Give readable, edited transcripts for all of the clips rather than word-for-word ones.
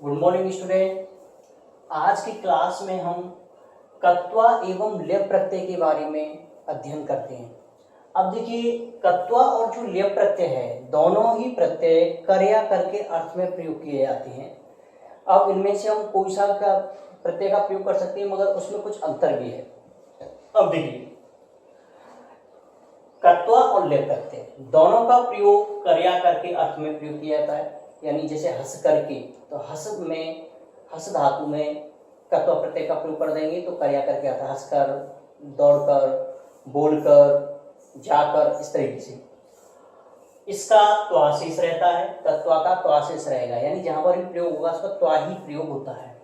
Good morning student. आज की class में हम कत्वा एवं लेप प्रत्यय के बारे में अध्ययन करते हैं। अब देखिए, कत्वा और जो लेप प्रत्यय है दोनों ही प्रत्यय कर्या करके अर्थ में प्रयोग किए जाते हैं। अब इनमें से हम कोई सा का प्रत्यय का प्रयोग कर सकते हैं, मगर उसमें कुछ अंतर भी है। अब देखिए, कत्वा और लेप प्रत्यय दोनों का प्रयोग कर्या करके अर्थ में प्रयोग किया जाता है। यानी जैसे हंस करके, तो हंस धातु में कत्वा प्रत्यय का प्रयोग कर देंगे तो कर्या करके आता है। हंसकर, दौड़कर, बोलकर, जाकर, इस तरीके से। इसका त्वा शेष रहता है, कत्वा का त्वा शेष रहेगा, यानी जहां पर भी प्रयोग होगा उसका त्वा ही प्रयोग होता है।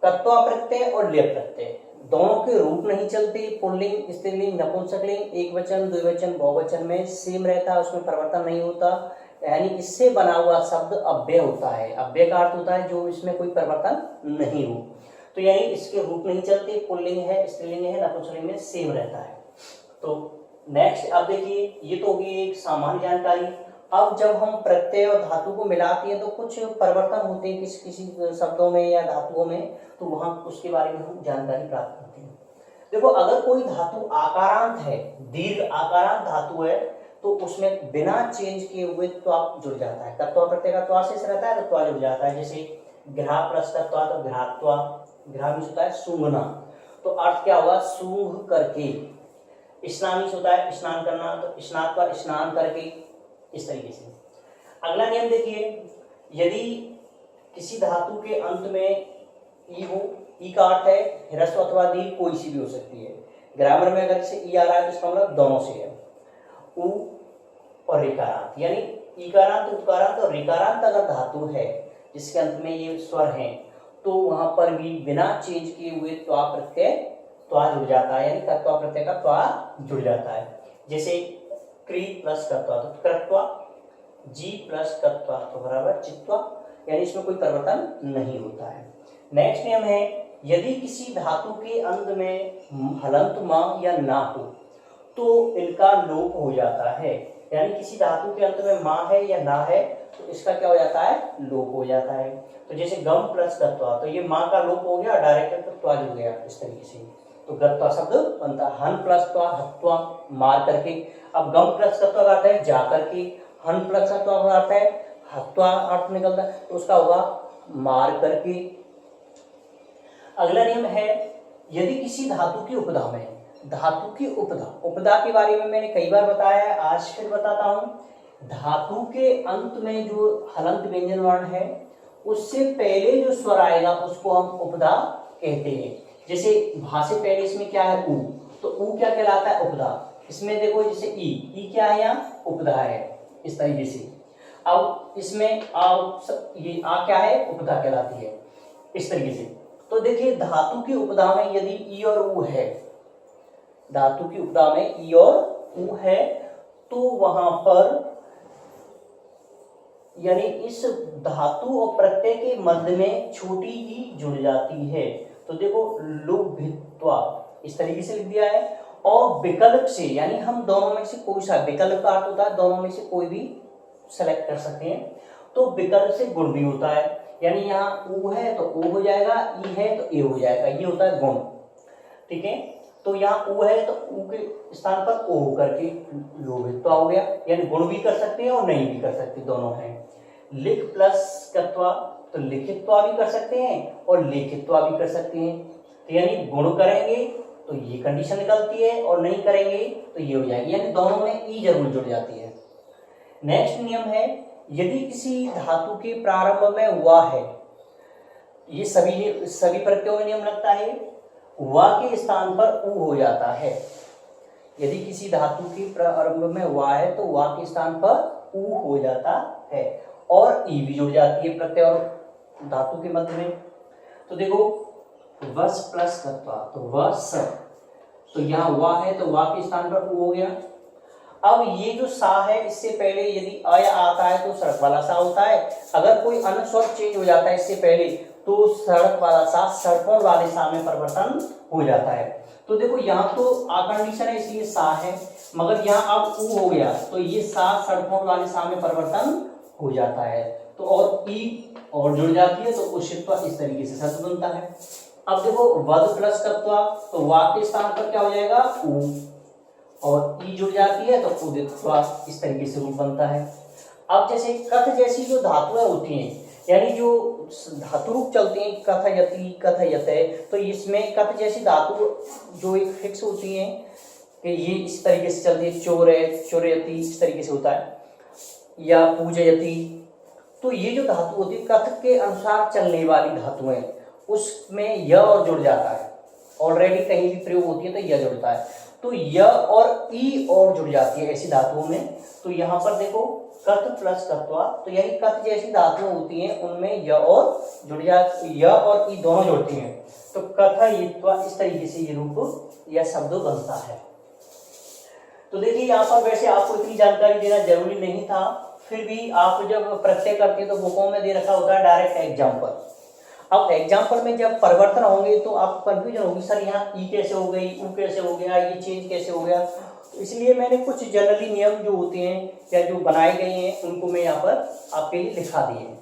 कत्वा प्रत्यय और लेप प्रत्यय दोनों के रूप नहीं चलते। पुल्लिंग, स्त्रीलिंग, नपुंसकलिंग, एक वचन, द्विवचन, बहुवचन में सेम रहता है, उसमें परिवर्तन नहीं होता। यानी इससे बना हुआ शब्द अव्यय होता है। अव्यय का अर्थ होता है जो इसमें कोई परिवर्तन नहीं हो। तो यानी इसके रूप नहीं चलते। पुल्लिंग है, स्त्रीलिंग है, नपुंसकलिंग में सेम रहता है। तो नेक्स्ट अब देखिए, ये तो होगी एक सामान्य जानकारी। अब जब हम प्रत्यय और धातु को मिलाते हैं तो कुछ परिवर्तन होते हैं किसी शब्दों में या धातुओं में, तो वहां उसके बारे में हम जानकारी प्राप्त करते हैं। देखो, अगर कोई धातु आकारांत है, दीर्घ आकारांत धातु है, तो उसमें बिना चेंज किए हुए त्वा जुड़ जाता है। कत्वा प्रत्यय का त्वा शेष रहता है तो त्वा जुड़ जाता है। जैसे ग्रहा प्लस का त्वा तो घ्रात्वा, ग्रहा में होता है सूंघना, तो अर्थ क्या होगा? सूंघ करके। स्नान होता है स्नान करना, तो स्नात्वा स्नान करके, इस तरीके से। अगला नियम देखिए, यदि किसी धातु के अंत में ई हो, ई का अर्थ है ह्रस्व अथवा दीर्घ, कोई सी भी हो सकती है। ग्रामर में अगर जैसे ई आ रहा है तो इसका मतलब दोनों से है। उ और रिकारांत, यानी इकारांत, उपकारांत और रिकारांत अगर धातु है जिसके अंत में ये स्वर हैं, तो वहां पर भी बिना चेंज किए हुए त्वा प्रत्यय त्वा जुड़ जाता है, यानी कत्वा प्रत्यय का त्वा जुड़ जाता है। जैसे क्री प्लस कत्वा तो कृत्वा, जी प्लस कत्वा तो बराबर चित्वा, यानी इसमें कोई परिवर्तन नहीं होता है। नेक्स्ट नियम है, यदि किसी धातु के अंत में हलंत मां या ना हो तो इनका लोप हो जाता है। यानी किसी धातु के अंत में मां है या ना है तो इसका क्या हो जाता है? लोप हो जाता है। तो जैसे गम प्लस गत्वा, तो ये मां का लोप हो गया, डायरेक्ट त्वा जुड़ गया, इस तरीके से। तो गत्वा शब्द बनता है। हन प्लस त्वा हत्वा, मार करके। अब गम प्लस गत्वा का अर्थ है जा करके, हन प्लस त्वा का अर्थ है हत्वा अर्थ निकलता है, तो उसका होगा मार करके। अगला नियम है, यदि किसी धातु की उपधा में, धातु की उपधा के बारे में मैंने कई बार बताया है, आज फिर बताता हूं। धातु के अंत में जो हलंत व्यंजन वर्ण है उससे पहले जो स्वर आएगा उसको हम उपधा कहते हैं। जैसे भा से पहले इसमें क्या है? उ, तो उ क्या कहलाता है? उपधा। इसमें देखो, जैसे ई क्या है? यहाँ उपधा है, इस तरीके से। अब इसमें ये आ क्या है? उपधा कहलाती है, इस तरीके से। तो देखिए, धातु की उपधा में यदि ई और उ है, धातु की उपधा में ई और उ है, तो वहां पर यानी इस धातु और प्रत्यय के मध्य में छोटी ई जुड़ जाती है। तो देखो, लुभित्वा, इस तरीके से लिख दिया है। और विकल्प से, यानी हम दोनों में से कोई सा, विकल्प का अर्थ होता है दोनों में से कोई भी सेलेक्ट कर सकते हैं। तो विकल्प से गुण भी होता है, यानी यहाँ उ है तो ओ हो जाएगा, ई है तो ए हो जाएगा, ये होता है गुण। ठीक है, तो यहाँ उ है तो उ के स्थान पर ओ होकर के लोभित्वा हो गया, यानी गुण भी कर सकते हैं और नहीं भी कर सकते, दोनों हैं। लिख प्लस कत्वा, तो लिखित्वा भी कर सकते हैं और लेखित्वा भी कर सकते हैं। तो यानी गुण करेंगे तो ये कंडीशन निकलती है और नहीं करेंगे तो ये हो जाएगी, यानी दोनों में ई जरूर जुड़ जाती है। नेक्स्ट नियम है, यदि किसी धातु के प्रारंभ में हुआ है, ये सभी प्रत्ययों में नियम लगता है, हुआ के स्थान पर उ हो जाता है। यदि किसी धातु के प्रारंभ में हुआ है तो हुआ के स्थान पर उ हो जाता है और ई भी जुड़ जाती है प्रत्यय और धातु के मध्य में। तो देखो, वस प्लस कत्वा, तो वस, तो यहाँ हुआ है तो हुआ के स्थान पर उ हो गया। अब ये जो सा है, इससे पहले यदि अय आता है तो सड़क वाला सा होता है। अगर कोई अन्य स्वर चेंज हो जाता है इससे पहले तो सड़क वाला सा सड़कों वाले सा में परिवर्तन हो जाता है। तो देखो, यहाँ तो आ कंडीशन है इसलिए सा है, मगर यहाँ अब उ हो गया तो ये सा सड़कों वाले सा में परिवर्तन हो जाता है। तो और ई और जुड़ जाती है तो उषित्वा इस तरीके से शब्द बनता है। अब देखो वध प्लस कत्वा, तो वा के स्थान पर क्या हो जाएगा उ, और ई जुड़ जाती है तो उदित्वा, इस तरीके से रूप बनता है। अब जैसे कथ जैसी जो धातुएं होती हैं, यानी जो धातु रूप चलते हैं कथयति कथयते, तो इसमें कथ जैसी धातु जो एक फिक्स होती हैं कि ये इस तरीके से चलती है, चोरे चोरयति इस तरीके से होता है, या पूजयति, तो ये जो धातु होती है कथ के अनुसार चलने वाली धातुएं, उसमें य और जुड़ जाता है, ऑलरेडी कहीं भी प्रयोग होती है तो य जुड़ता है, तो य और ई और जुड़ जाती है ऐसी धातुओं में। तो यहाँ पर देखो कथ प्लस कत्वा, तो यही कथ जैसी धातुएं होती हैं उनमें य और जुड़ जा, य और ई दोनों जुड़ती हैं, तो कथयित्वा इस तरीके से ये रूप या शब्द बनता है। तो देखिए यहाँ पर वैसे आपको इतनी जानकारी देना जरूरी नहीं था, फिर भी आप जब प्रत्यय करते हैं तो बुकों में दे रखा होता है डायरेक्ट एग्जाम्पल। अब एग्जाम्पल में जब परिवर्तन होंगे तो आपको कंफ्यूजन होगी, सर यहाँ ई कैसे हो गई, ऊ कैसे हो गया, ये चेंज कैसे हो गया। तो इसलिए मैंने कुछ जनरली नियम जो होते हैं या जो बनाए गए हैं उनको मैं यहाँ पर आपके लिए लिखा दिए हैं।